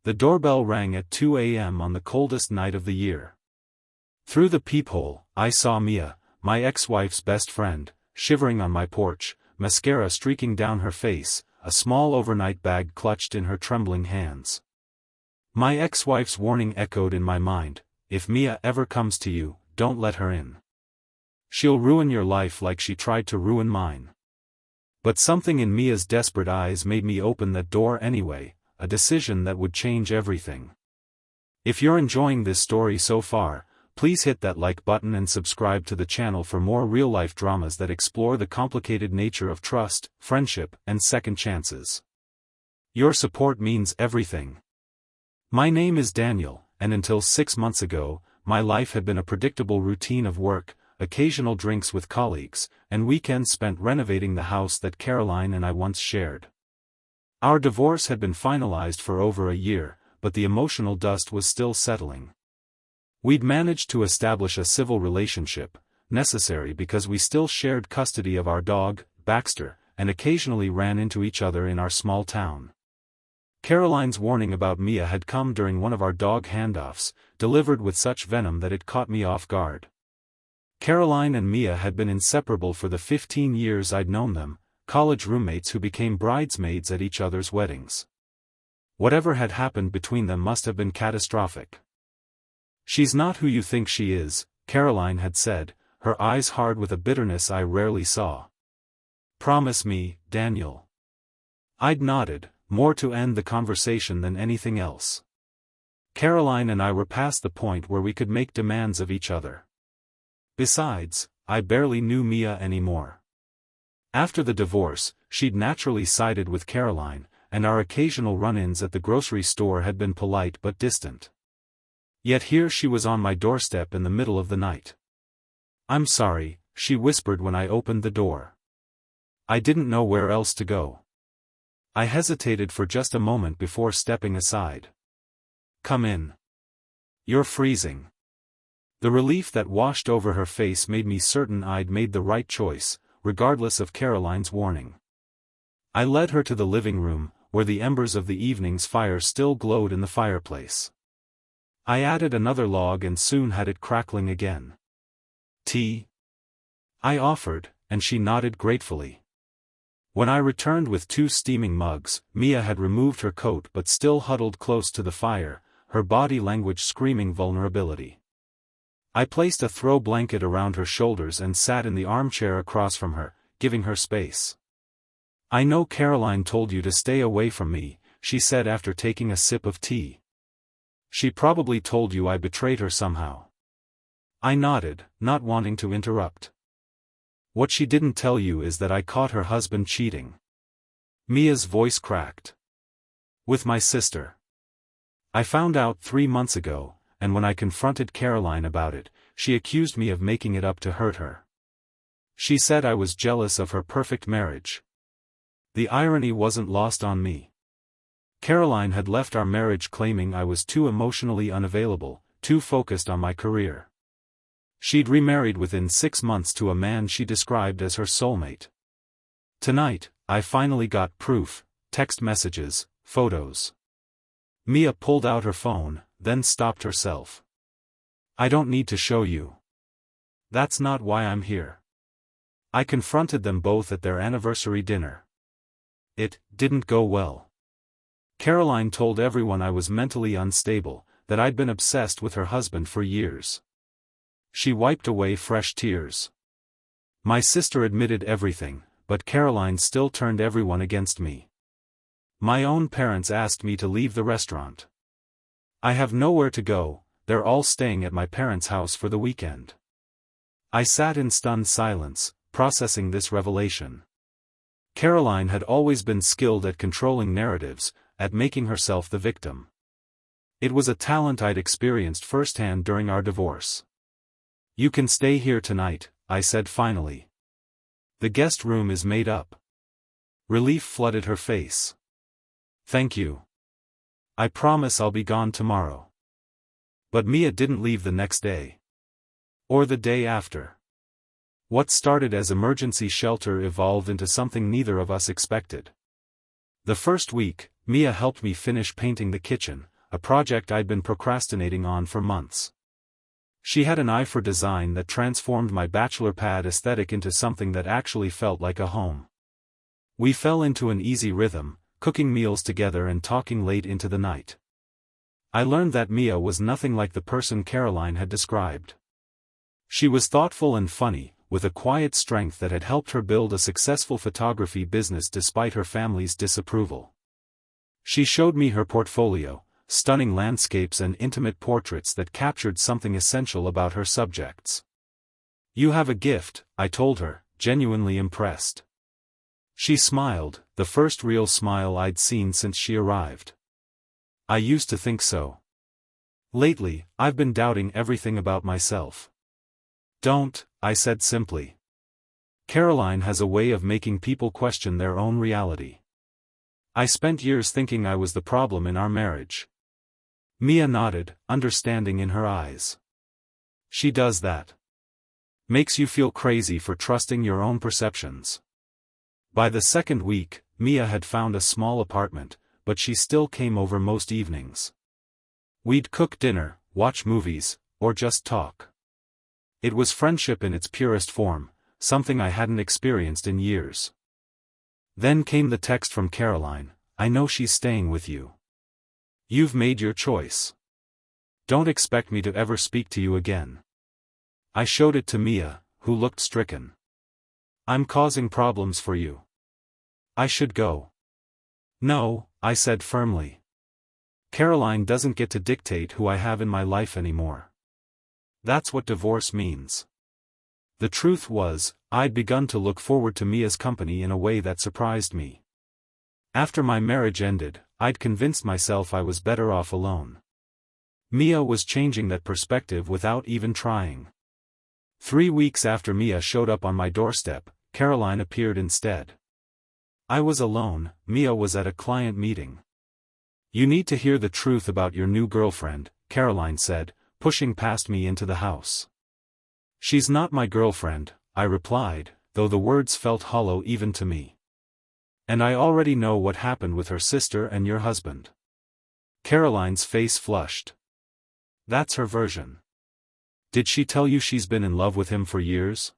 The doorbell rang at 2 a.m. on the coldest night of the year. Through the peephole, I saw Mia, my ex-wife's best friend, shivering on my porch, mascara streaking down her face, a small overnight bag clutched in her trembling hands. My ex-wife's warning echoed in my mind: if Mia ever comes to you, don't let her in. She'll ruin your life like she tried to ruin mine. But something in Mia's desperate eyes made me open that door anyway, a decision that would change everything. If you're enjoying this story so far, please hit that like button and subscribe to the channel for more real-life dramas that explore the complicated nature of trust, friendship, and second chances. Your support means everything. My name is Daniel, and until 6 months ago, my life had been a predictable routine of work, occasional drinks with colleagues, and weekends spent renovating the house that Caroline and I once shared. Our divorce had been finalized for over a year, but the emotional dust was still settling. We'd managed to establish a civil relationship, necessary because we still shared custody of our dog, Baxter, and occasionally ran into each other in our small town. Caroline's warning about Mia had come during one of our dog handoffs, delivered with such venom that it caught me off guard. Caroline and Mia had been inseparable for the 15 years I'd known them, college roommates who became bridesmaids at each other's weddings. Whatever had happened between them must have been catastrophic. "She's not who you think she is," Caroline had said, her eyes hard with a bitterness I rarely saw. "Promise me, Daniel." I'd nodded, more to end the conversation than anything else. Caroline and I were past the point where we could make demands of each other. Besides, I barely knew Mia anymore. After the divorce, she'd naturally sided with Caroline, and our occasional run-ins at the grocery store had been polite but distant. Yet here she was on my doorstep in the middle of the night. "I'm sorry," she whispered when I opened the door. I didn't know where else to go. I hesitated for just a moment before stepping aside. "Come in. You're freezing." The relief that washed over her face made me certain I'd made the right choice, regardless of Caroline's warning. I led her to the living room, where the embers of the evening's fire still glowed in the fireplace. I added another log and soon had it crackling again. "Tea?" I offered, and she nodded gratefully. When I returned with 2 steaming mugs, Mia had removed her coat but still huddled close to the fire, her body language screaming vulnerability. I placed a throw blanket around her shoulders and sat in the armchair across from her, giving her space. "I know Caroline told you to stay away from me," she said after taking a sip of tea. "She probably told you I betrayed her somehow." I nodded, not wanting to interrupt. "What she didn't tell you is that I caught her husband cheating." Mia's voice cracked. "With my sister. I found out 3 months ago, and when I confronted Caroline about it, she accused me of making it up to hurt her. She said I was jealous of her perfect marriage. The irony wasn't lost on me. Caroline had left our marriage claiming I was too emotionally unavailable, too focused on my career. She'd remarried within 6 months to a man she described as her soulmate. Tonight, I finally got proof: text messages, photos." Mia pulled out her phone, then stopped herself. "I don't need to show you. That's not why I'm here." I confronted them both at their anniversary dinner. It didn't go well. Caroline told everyone I was mentally unstable, that I'd been obsessed with her husband for years. She wiped away fresh tears. My sister admitted everything, but Caroline still turned everyone against me. My own parents asked me to leave the restaurant. "I have nowhere to go, they're all staying at my parents' house for the weekend." I sat in stunned silence, processing this revelation. Caroline had always been skilled at controlling narratives, at making herself the victim. It was a talent I'd experienced firsthand during our divorce. "You can stay here tonight," I said finally. "The guest room is made up." Relief flooded her face. "Thank you. I promise I'll be gone tomorrow." But Mia didn't leave the next day. Or the day after. What started as emergency shelter evolved into something neither of us expected. The first week, Mia helped me finish painting the kitchen, a project I'd been procrastinating on for months. She had an eye for design that transformed my bachelor pad aesthetic into something that actually felt like a home. We fell into an easy rhythm, cooking meals together and talking late into the night. I learned that Mia was nothing like the person Caroline had described. She was thoughtful and funny, with a quiet strength that had helped her build a successful photography business despite her family's disapproval. She showed me her portfolio, stunning landscapes and intimate portraits that captured something essential about her subjects. "You have a gift," I told her, genuinely impressed. She smiled, the first real smile I'd seen since she arrived. "I used to think so. Lately, I've been doubting everything about myself." "Don't," I said simply. "Caroline has a way of making people question their own reality. I spent years thinking I was the problem in our marriage." Mia nodded, understanding in her eyes. "She does that. Makes you feel crazy for trusting your own perceptions." By the second week, Mia had found a small apartment, but she still came over most evenings. We'd cook dinner, watch movies, or just talk. It was friendship in its purest form, something I hadn't experienced in years. Then came the text from Caroline, "I know she's staying with you. You've made your choice. Don't expect me to ever speak to you again." I showed it to Mia, who looked stricken. "I'm causing problems for you. I should go." "No," I said firmly. "Caroline doesn't get to dictate who I have in my life anymore. That's what divorce means." The truth was, I'd begun to look forward to Mia's company in a way that surprised me. After my marriage ended, I'd convinced myself I was better off alone. Mia was changing that perspective without even trying. 3 weeks after Mia showed up on my doorstep, Caroline appeared instead. I was alone, Mia was at a client meeting. "You need to hear the truth about your new girlfriend," Caroline said, pushing past me into the house. "She's not my girlfriend," I replied, though the words felt hollow even to me. "And I already know what happened with her sister and your husband." Caroline's face flushed. "That's her version. Did she tell you she's been in love with him for years?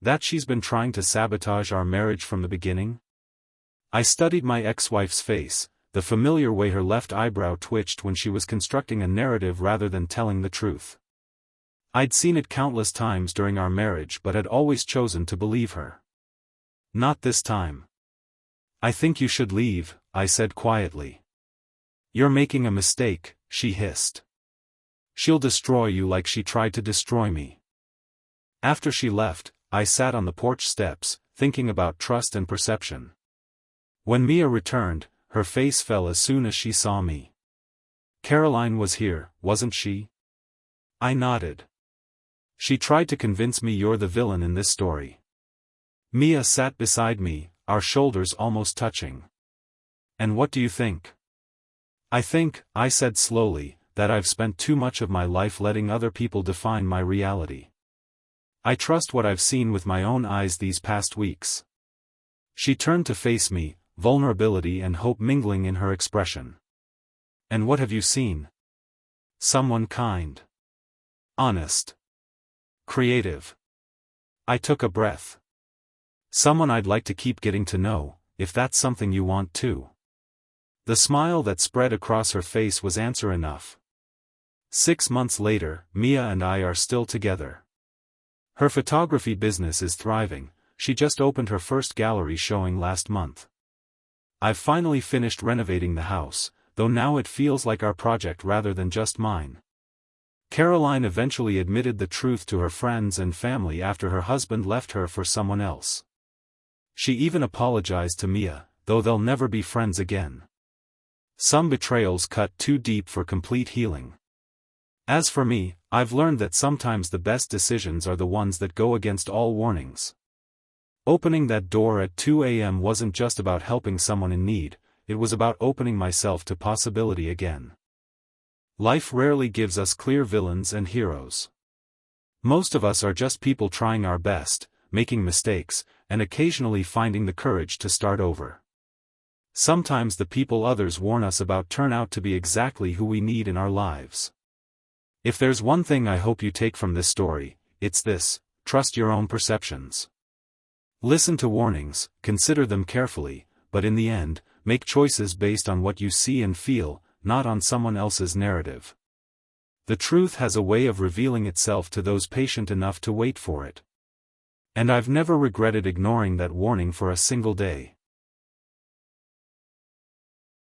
That she's been trying to sabotage our marriage from the beginning?" I studied my ex-wife's face, the familiar way her left eyebrow twitched when she was constructing a narrative rather than telling the truth. I'd seen it countless times during our marriage but had always chosen to believe her. "Not this time. I think you should leave," I said quietly. "You're making a mistake," she hissed. "She'll destroy you like she tried to destroy me." After she left, I sat on the porch steps, thinking about trust and perception. When Mia returned, her face fell as soon as she saw me. "Caroline was here, wasn't she?" I nodded. "She tried to convince me you're the villain in this story." Mia sat beside me, our shoulders almost touching. "And what do you think?" "I think," I said slowly, "that I've spent too much of my life letting other people define my reality. I trust what I've seen with my own eyes these past weeks." She turned to face me, vulnerability and hope mingling in her expression. "And what have you seen?" "Someone kind. Honest. Creative." I took a breath. "Someone I'd like to keep getting to know, if that's something you want too." The smile that spread across her face was answer enough. 6 months later, Mia and I are still together. Her photography business is thriving, she just opened her first gallery showing last month. I've finally finished renovating the house, though now it feels like our project rather than just mine. Caroline eventually admitted the truth to her friends and family after her husband left her for someone else. She even apologized to Mia, though they'll never be friends again. Some betrayals cut too deep for complete healing. As for me, I've learned that sometimes the best decisions are the ones that go against all warnings. Opening that door at 2 a.m. wasn't just about helping someone in need, it was about opening myself to possibility again. Life rarely gives us clear villains and heroes. Most of us are just people trying our best, making mistakes, and occasionally finding the courage to start over. Sometimes the people others warn us about turn out to be exactly who we need in our lives. If there's one thing I hope you take from this story, it's this: trust your own perceptions. Listen to warnings, consider them carefully, but in the end, make choices based on what you see and feel, not on someone else's narrative. The truth has a way of revealing itself to those patient enough to wait for it. And I've never regretted ignoring that warning for a single day.